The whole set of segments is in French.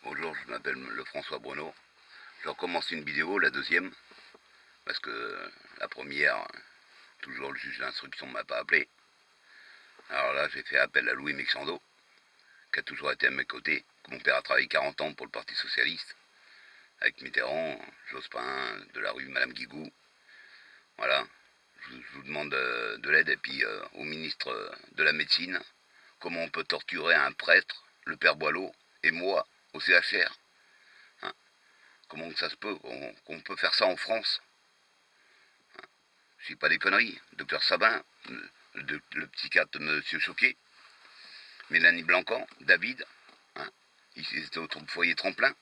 Bonjour, je m'appelle le François Bruno. Je recommence une vidéo, la deuxième, parce que la première, toujours le juge d'instruction ne m'a pas appelé. Alors là, j'ai fait appel à Louis Mexando, qui a toujours été à mes côtés. Mon père a travaillé 40 ans pour le Parti Socialiste, avec Mitterrand, Jospin, de la rue Madame Guigou. Voilà, je vous demande de l'aide, et puis au ministre de la Médecine, comment on peut torturer un prêtre, le père Boileau, et moi, au CHR. Comment ça se peut qu'on peut faire ça en France? C'est pas des conneries. Docteur Sabin, le psychiatre Monsieur Choquet, Mélanie Blancan, David, hein, ils étaient au foyer tremplin.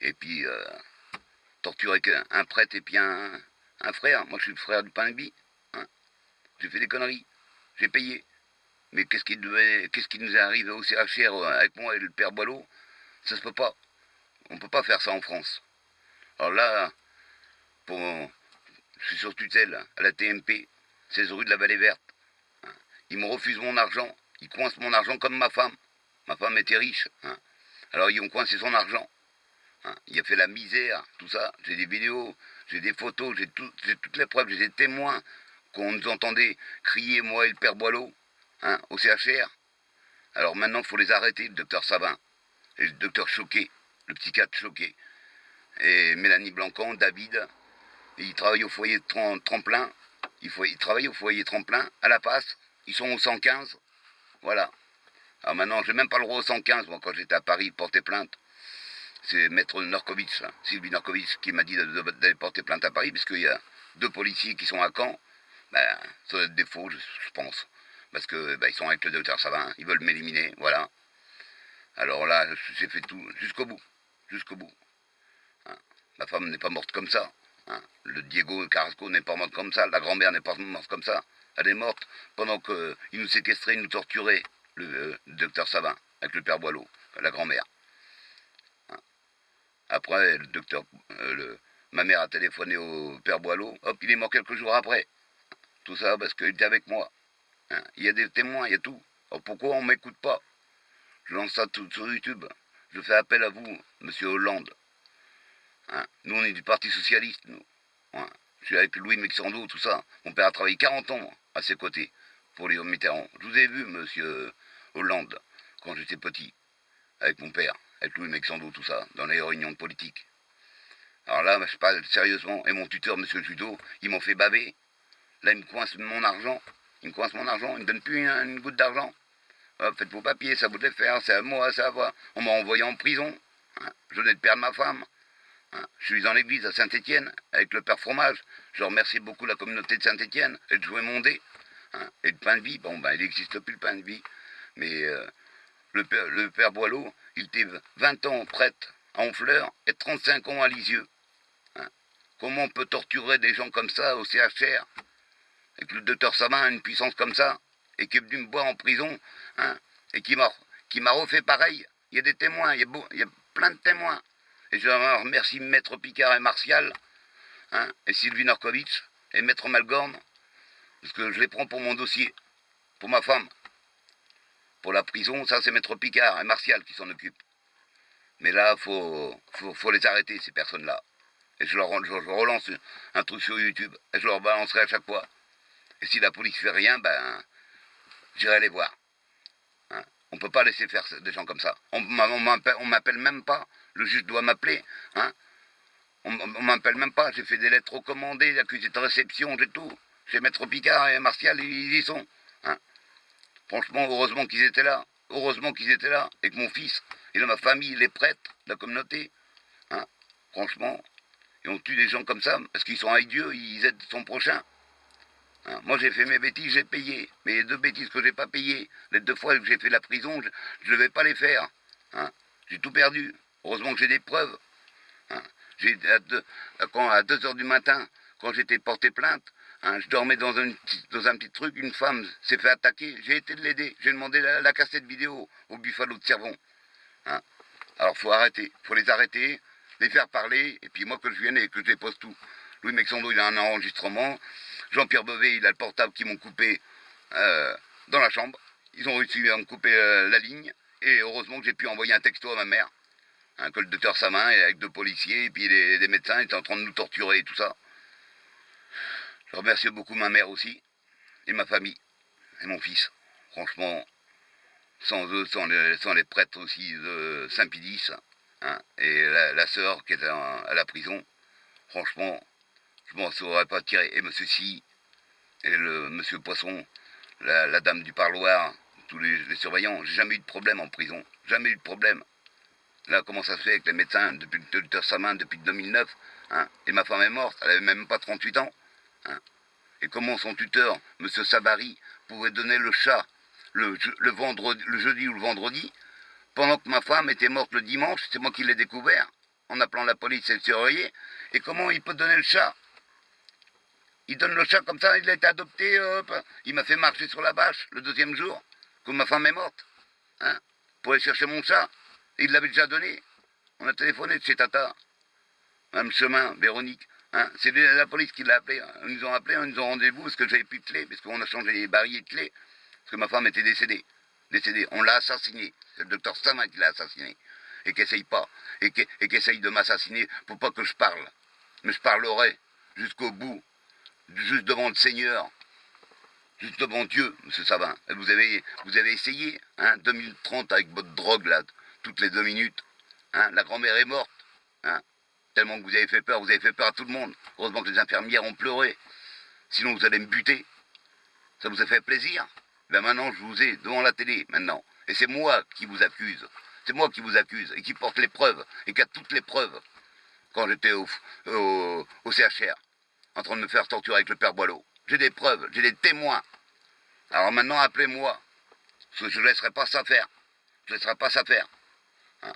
Et puis, torturer un prêtre et puis un frère. Moi, je suis le frère du pain-bi. Hein. J'ai fait des conneries. J'ai payé. Mais qu'est-ce qui nous est arrivé au CHR avec moi et le père Boileau? Ça se peut pas. On peut pas faire ça en France. Alors là, je suis sur tutelle à la TMP, 16 rue de la Vallée Verte. Ils me refusent mon argent, ils coincent mon argent comme ma femme. Ma femme était riche. Alors ils ont coincé son argent. Il a fait la misère, tout ça. J'ai des vidéos, j'ai des photos, j'ai toutes les preuves, j'ai des témoins qu'on nous entendait crier, moi et le père Boileau, au CHR. Alors maintenant, il faut les arrêter, le docteur Sabin, et le docteur Choquet, le psychiatre Choquet, et Mélanie Blancan, David. Ils travaillent au foyer tremplin. Ils travaillent au foyer tremplin, à la passe. Ils sont au 115. Voilà. Alors maintenant, j'ai même pas le droit au 115, moi, quand j'étais à Paris, porter plainte. C'est maître Norkovitch, là, Sylvie Norkovitch, qui m'a dit d'aller porter plainte à Paris, parce qu'il y a 2 policiers qui sont à Caen. Ben, ça doit être des faux, je pense. Parce que ils sont avec le docteur Savin, ils veulent m'éliminer, voilà. Alors là, j'ai fait tout, jusqu'au bout. Jusqu'au bout. Ma femme n'est pas morte comme ça. Le Diego Carrasco n'est pas morte comme ça. La grand-mère n'est pas morte comme ça. Elle est morte pendant qu'ils nous séquestraient, ils nous torturaient, le docteur Savin, avec le père Boileau, la grand-mère. Après, le docteur, ma mère a téléphoné au père Boileau. Hop, il est mort quelques jours après. Tout ça parce qu'il était avec moi. Il y a des témoins, il y a tout. Alors pourquoi on ne m'écoute pas? Je lance ça tout sur YouTube. Je fais appel à vous, monsieur Hollande. Nous, on est du Parti Socialiste, nous. Je suis avec Louis Mexando, tout ça. Mon père a travaillé 40 ans à ses côtés pour les Mitterrand. Je vous ai vu, monsieur Hollande, quand j'étais petit, avec mon père, avec Louis Mexando, tout ça, dans les réunions de politique. Alors là, je parle sérieusement, et mon tuteur, monsieur Judo, ils m'ont fait baver. Là, il me coince mon argent. Il me coince mon argent, il me donne plus une goutte d'argent. Faites vos papiers, ça vous les faire, c'est à moi, ça va. On m'a envoyé en prison. Je venais de perdre ma femme. Je suis dans l'église à Saint-Étienne, avec le père Fromage. Je remercie beaucoup la communauté de Saint-Étienne, et de jouer mon dé. Et le pain de vie, bon, il n'existe plus le pain de vie. Mais le père Boileau, il était 20 ans prêtre à Honfleur et 35 ans à Lisieux. Comment on peut torturer des gens comme ça au CHR? Et que le docteur Sabin a une puissance comme ça, et qui est venu me boire en prison, et qui m'a refait pareil. Il y a des témoins, il y a plein de témoins. Et je remercie Maître Picard et Martial, et Sylvie Norkovitch, et Maître Malgorn, parce que je les prends pour mon dossier, pour ma femme. Pour la prison, ça c'est Maître Picard et Martial qui s'en occupent. Mais là, faut les arrêter, ces personnes-là. Et je relance un truc sur YouTube, et je leur balancerai à chaque fois. Et si la police fait rien, j'irai les voir. On ne peut pas laisser faire des gens comme ça. On m'appelle même pas. Le juge doit m'appeler. On m'appelle même pas. J'ai fait des lettres recommandées, accusés de réception, j'ai tout. Chez Maître Picard et Martial, ils y sont. Franchement, heureusement qu'ils étaient là. Heureusement qu'ils étaient là. Et que mon fils et ma famille, les prêtres, la communauté. Franchement, et on tue des gens comme ça parce qu'ils sont avec Dieu, ils aident son prochain. Moi j'ai fait mes bêtises, j'ai payé. Mais les 2 bêtises que j'ai pas payées, les 2 fois que j'ai fait la prison, je ne vais pas les faire. J'ai tout perdu. Heureusement que j'ai des preuves. À 2 heures du matin, quand j'étais porté plainte, je dormais dans un petit truc, une femme s'est fait attaquer, j'ai été de l'aider. J'ai demandé la cassette vidéo au Buffalo de Cervon. Alors faut les arrêter, les faire parler, et puis moi que je vienne et que je dépose tout. Louis Mexando, il a un enregistrement. Jean-Pierre Bevet, il a le portable qu'ils m'ont coupé dans la chambre. Ils ont réussi à me couper la ligne. Et heureusement que j'ai pu envoyer un texto à ma mère. hein, que le docteur Samin, et avec deux policiers, et puis les médecins étaient en train de nous torturer et tout ça. Je remercie beaucoup ma mère aussi, et ma famille, et mon fils. Franchement, sans eux, sans les prêtres aussi de Saint-Pédis, hein, et la sœur qui était à la prison, franchement, je m'en serais pas tiré. Et monsieur Si, et le monsieur Poisson, la dame du parloir, tous les surveillants, j'ai jamais eu de problème en prison, jamais eu de problème. Là, comment ça se fait avec les médecins, depuis le docteur Samin, depuis 2009, hein, et ma femme est morte, elle avait même pas 38 ans, hein. Et comment son tuteur, monsieur Sabari, pouvait donner le chat le jeudi ou le vendredi, pendant que ma femme était morte le dimanche, c'est moi qui l'ai découvert, en appelant la police et le surveiller, et comment il peut donner le chat? Il donne le chat comme ça, il a été adopté, hop, il m'a fait marcher sur la bâche le deuxième jour, que ma femme est morte, hein, pour aller chercher mon chat. Et il l'avait déjà donné. On a téléphoné de chez Tata, Mme Chemin, Véronique, hein, c'est la police qui l'a appelé. Ils nous ont appelé, ils nous ont rendez-vous parce que j'avais plus de clé, parce qu'on a changé les barilles de clés, parce que ma femme était décédée. On l'a assassiné. C'est le docteur Samin qui l'a assassiné. Et qui essaye pas, et qui essaye de m'assassiner pour pas que je parle. Mais je parlerai jusqu'au bout, juste devant le Seigneur, juste devant Dieu, M. Savin. Et vous avez essayé, hein, 2030 avec votre drogue là, toutes les 2 minutes. Hein, la grand-mère est morte. Hein, tellement que vous avez fait peur à tout le monde. Heureusement que les infirmières ont pleuré. Sinon vous allez me buter. Ça vous a fait plaisir? Ben maintenant je vous ai devant la télé, maintenant. Et c'est moi qui vous accuse. C'est moi qui vous accuse et qui porte les preuves et qui a toutes les preuves. Quand j'étais au CHR, en train de me faire torturer avec le père Boileau. J'ai des preuves, j'ai des témoins. Alors maintenant, appelez-moi. Parce que je ne laisserai pas ça faire. Je ne laisserai pas ça faire. Hein.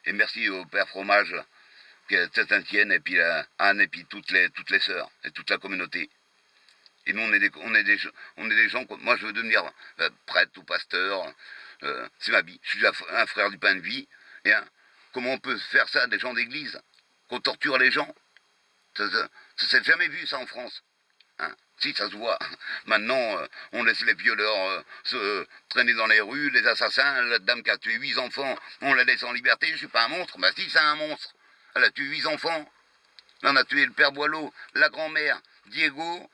Et merci au père Fromage, qui est de Saint-Étienne, et puis à Anne, et puis toutes les sœurs, et toute la communauté. Et nous, on est des gens, moi je veux devenir prêtre ou pasteur, c'est ma vie. Je suis un frère du pain de vie. Et hein, comment on peut faire ça à des gens d'église? Qu'on torture les gens? Ça s'est jamais vu ça en France. Hein, si, ça se voit. Maintenant, on laisse les violeurs se traîner dans les rues, les assassins, la dame qui a tué 8 enfants, on la laisse en liberté. Je suis pas un monstre. Bah si, c'est un monstre. Elle a tué 8 enfants. Là, on a tué le père Boileau, la grand-mère, Diego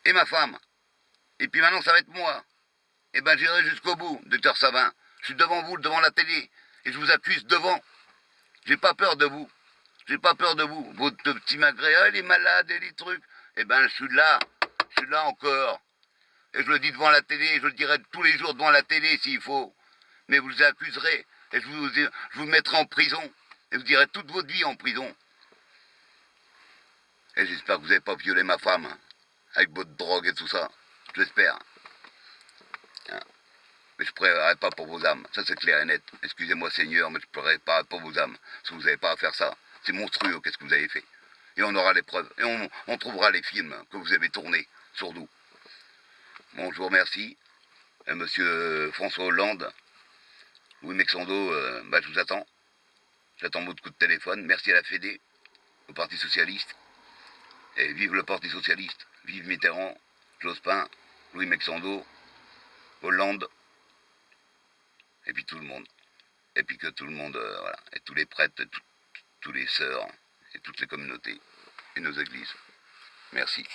et ma femme. Et puis maintenant, ça va être moi. Eh ben, j'irai jusqu'au bout, docteur Savin. Je suis devant vous, devant la télé, et je vous accuse devant. J'ai pas peur de vous. J'ai pas peur de vous. Votre petit magret, il est malade et les trucs. Eh ben, je suis là encore. Et je le dis devant la télé, et je le dirai tous les jours devant la télé s'il faut. Mais vous les accuserez, et je vous mettrai en prison. Et vous direz toute votre vie en prison. Et j'espère que vous n'avez pas violé ma femme, hein, avec votre drogue et tout ça. J'espère. Hein. Mais je ne pleurerai pas pour vos âmes. Ça, c'est clair et net. Excusez-moi, Seigneur, mais je ne pleurerai pas pour vos âmes. Parce que vous n'avez pas à faire ça. C'est monstrueux, qu'est-ce que vous avez fait. Et on aura les preuves. Et on trouvera les films que vous avez tournés sur nous. Bon, je vous remercie. Monsieur François Hollande, Louis Mexando, je vous attends. J'attends votre coup de téléphone. Merci à la Fédé, au Parti Socialiste. Et vive le Parti Socialiste. Vive Mitterrand, Jospin, Louis Mexando, Hollande. Et puis tout le monde. Et puis que tout le monde, voilà. Et tous les prêtres, tous les sœurs, et toutes les communautés, et nos églises. Merci.